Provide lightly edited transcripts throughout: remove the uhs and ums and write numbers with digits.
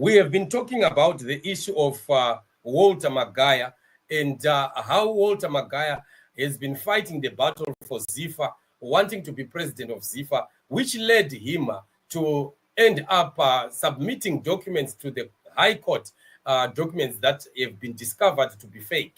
We have been talking about the issue of Walter Magaya and how Walter Magaya has been fighting the battle for ZIFA, wanting to be president of ZIFA, which led him to end up submitting documents to the High Court, documents that have been discovered to be fake.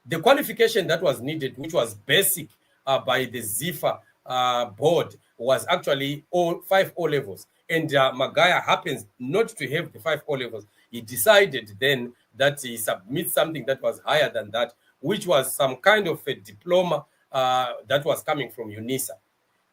The qualification that was needed, which was basic by the ZIFA board, was actually 5 O levels. And Magaya happens not to have the 5 O levels. He decided then that he submits something that was higher than that, which was some kind of a diploma that was coming from UNISA.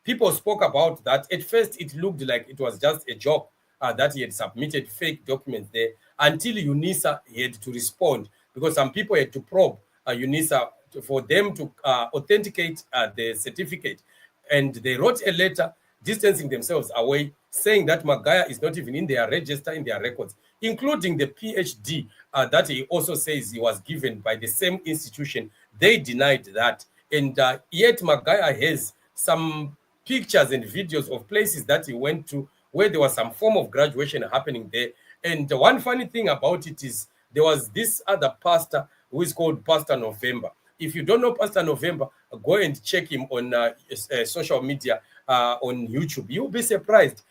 People spoke about that. At first, it looked like it was just a joke that he had submitted fake documents there, until UNISA had to respond, because some people had to probe UNISA for them to authenticate the certificate. And they wrote a letter distancing themselves away, saying that Magaya is not even in their register, in their records, including the PhD that he also says he was given by the same institution. They denied that. And yet Magaya has some pictures and videos of places that he went to where there was some form of graduation happening there. And one funny thing about it is there was this other pastor who is called Pastor November. If you don't know Pastor November, go and check him on social media, on YouTube. You'll be surprised.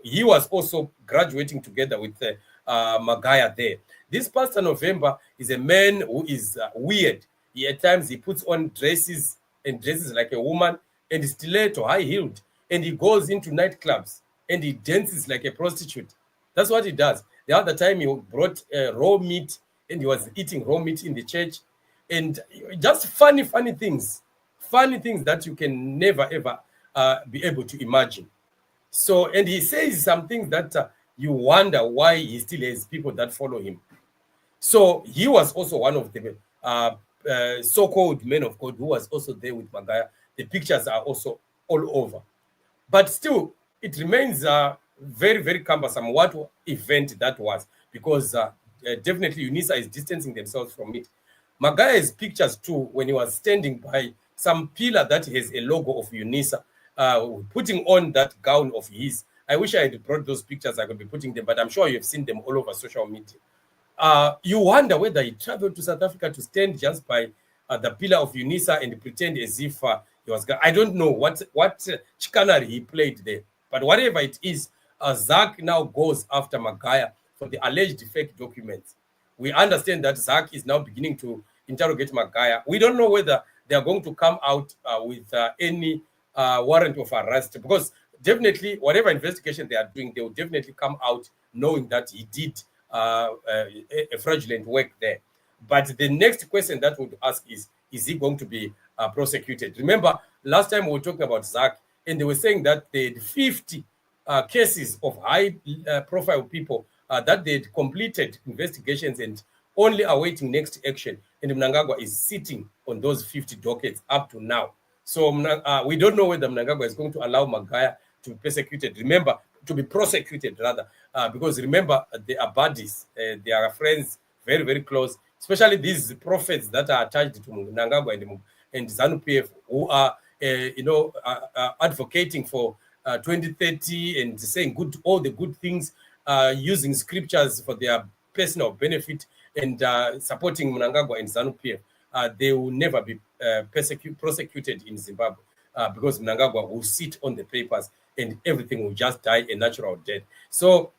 He was also graduating together with Magaya there. This Pastor November is a man who is weird. At times he puts on dresses and dresses like a woman, and stiletto, high-heeled, and he goes into nightclubs and he dances like a prostitute. That's what he does. The other time he brought raw meat, and he was eating raw meat in the church, and just funny things that you can never ever be able to imagine. So, and he says some things that you wonder why he still has people that follow him. So he was also one of the so-called men of God who was also there with Magaya. The pictures are also all over. But still, it remains very cumbersome what event that was, because definitely UNISA is distancing themselves from it. Magaya's pictures too, when he was standing by some pillar that has a logo of UNISA, putting on that gown of his. I wish I had brought those pictures. I could be putting them, but I'm sure you've seen them all over social media. You wonder whether he traveled to South Africa to stand just by the pillar of UNISA and pretend as if he was. I don't know what chicanery he played there, but whatever it is, Zacc now goes after Magaya for the alleged fake documents. We understand that Zacc is now beginning to interrogate Magaya. We don't know whether they are going to come out with any warrant of arrest, because definitely whatever investigation they are doing, they will definitely come out knowing that he did a fraudulent work there. But the next question that we would ask is he going to be prosecuted? Remember, last time we were talking about Zacc, and they were saying that they had 50 cases of high-profile people that they had completed investigations and only awaiting next action. And Mnangagwa is sitting on those 50 dockets up to now. So we don't know whether Mnangagwa is going to allow Magaya to be persecuted. Remember, to be prosecuted rather, because remember, they are buddies. They are friends, very close, especially these prophets that are attached to Mnangagwa and ZANU-PF, who are, advocating for 2030 and saying all the good things, using scriptures for their personal benefit, and supporting Mnangagwa and ZANU-PF. They will never be prosecuted in Zimbabwe, because Mnangagwa will sit on the papers and everything will just die a natural death. So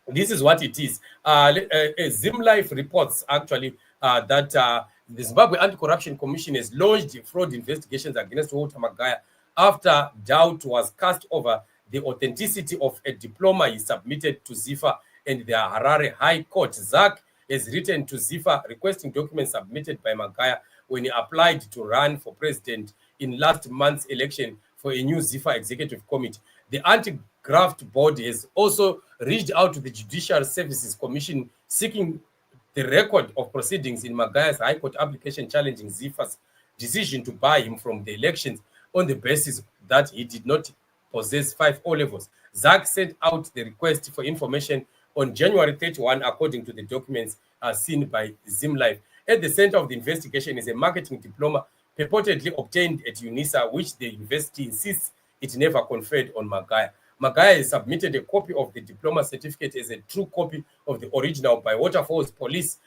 this is what it is. ZimLive reports actually that the Zimbabwe Anti-Corruption Commission has launched fraud investigations against Walter Magaya after doubt was cast over the authenticity of a diploma he submitted to ZIFA and the Harare High Court. Zacc has written to ZIFA requesting documents submitted by Magaya when he applied to run for president in last month's election for a new ZIFA executive committee. The Anti-Graft Board has also reached out to the Judicial Services Commission seeking the record of proceedings in Magaya's High Court application challenging ZIFA's decision to bar him from the elections on the basis that he did not possess 5 O levels. Zacc sent out the request for information on January 31, according to the documents seen by ZimLive. At the center of the investigation is a marketing diploma purportedly obtained at UNISA, which the university insists it never conferred on Magaya. Magaya has submitted a copy of the diploma certificate as a true copy of the original by Waterfalls Police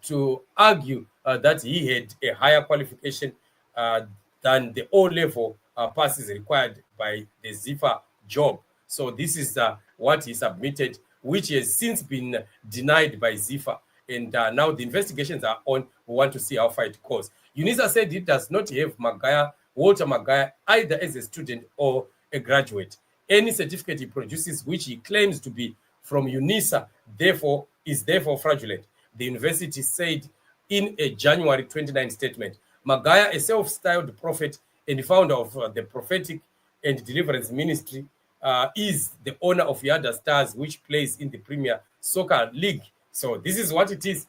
to argue that he had a higher qualification than the O-level passes required by the ZIFA job. So this is what he submitted, which has since been denied by ZIFA. And now the investigations are on. We want to see how far it goes. UNISA said it does not have Walter Magaya, either as a student or a graduate. Any certificate he produces, which he claims to be from UNISA, is therefore fraudulent, the university said in a January 29 statement. Magaya, a self-styled prophet and founder of the Prophetic and Deliverance Ministry, is the owner of Yada Stars, which plays in the Premier Soccer League. So this is what it is.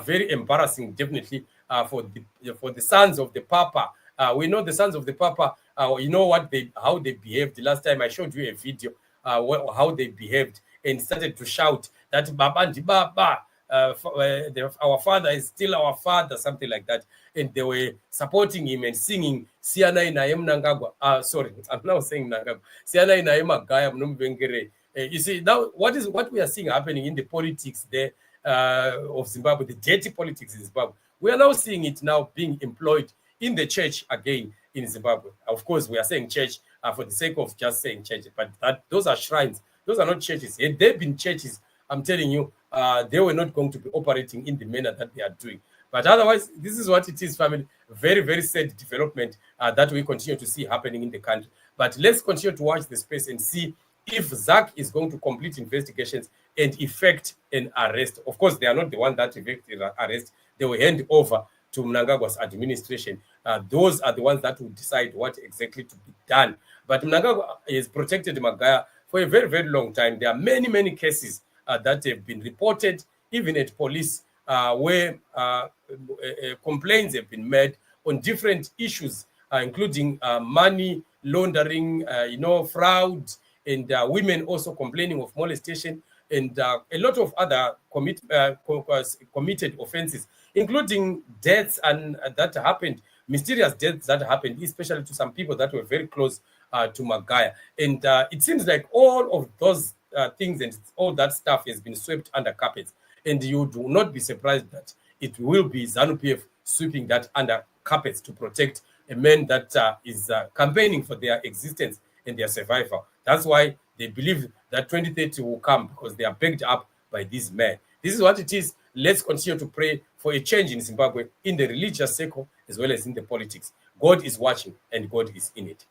Very embarrassing, definitely, for the sons of the Papa. We know the sons of the Papa. You know how they behaved. The last time I showed you a video, how they behaved and started to shout that Baba and Baba, our father is still our father, something like that. And they were supporting him and singing Siana Inayem Nangagwa. Sorry, I'm now saying Nangagwa. Siana Inayem Magaya Mnumbengere. You see, now what we are seeing happening in the politics there of Zimbabwe, the dirty politics in Zimbabwe, we are now seeing it now being employed in the church again in Zimbabwe. Of course, we are saying church for the sake of just saying church, but those are shrines. Those are not churches. Had they been churches, I'm telling you, they were not going to be operating in the manner that they are doing. But otherwise, this is what it is, family. Very, very sad development that we continue to see happening in the country. But let's continue to watch the space and see if Zacc is going to complete investigations and effect an arrest. Of course, they are not the one that effected an arrest. They will hand over to Mnangagwa's administration. Those are the ones that will decide what exactly to be done. But Mnangagwa has protected Magaya for a very, very long time. There are many, many cases that have been reported, even at police, where complaints have been made on different issues, including money laundering, fraud, and women also complaining of molestation, and a lot of other committed offenses, including deaths and that happened, mysterious deaths that happened, especially to some people that were very close to Magaya. And it seems like all of those things and all that stuff has been swept under carpets. And you do not be surprised that it will be ZANU-PF sweeping that under carpets to protect a man that is campaigning for their existence and their survival. That's why they believe that 2030 will come, because they are backed up by these men. This is what it is. Let's continue to pray for a change in Zimbabwe, in the religious circle as well as in the politics. God is watching and God is in it.